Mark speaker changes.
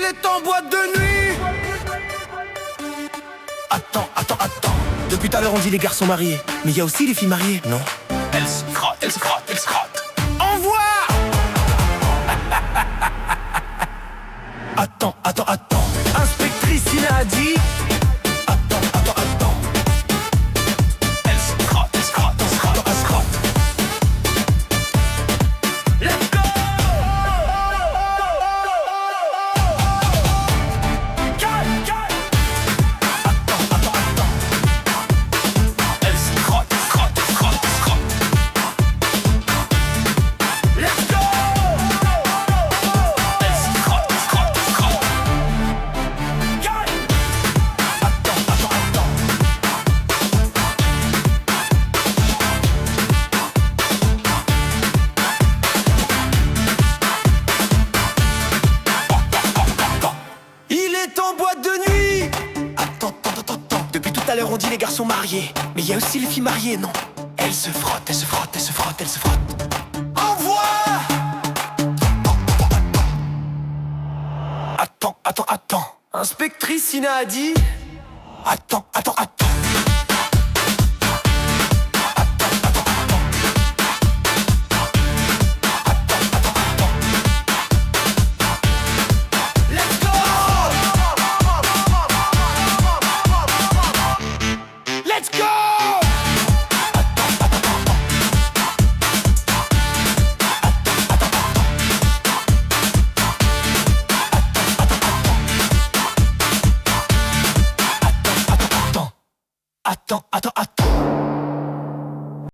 Speaker 1: est en boîte de nuit.
Speaker 2: Attends. Depuis tout à l'heure on dit les garçons mariés, mais il y a aussi les filles mariées, non?
Speaker 3: Elle se frotte.
Speaker 1: Envoie.
Speaker 2: Attends.
Speaker 1: Inspectrice Ina a dit.
Speaker 2: Attends.
Speaker 3: Elle se frotte.
Speaker 1: Let's go.
Speaker 3: Elle se frotte.
Speaker 1: Let's go.
Speaker 3: Elle se frotte.
Speaker 1: Il est en boîte de nuit.
Speaker 2: Attends. Depuis tout à l'heure on dit les garçons mariés, mais il y a aussi les filles mariées, non? Elle se frotte.
Speaker 1: Envoie.
Speaker 2: Attends.
Speaker 1: Inspectrice Ina a dit.
Speaker 2: Attends.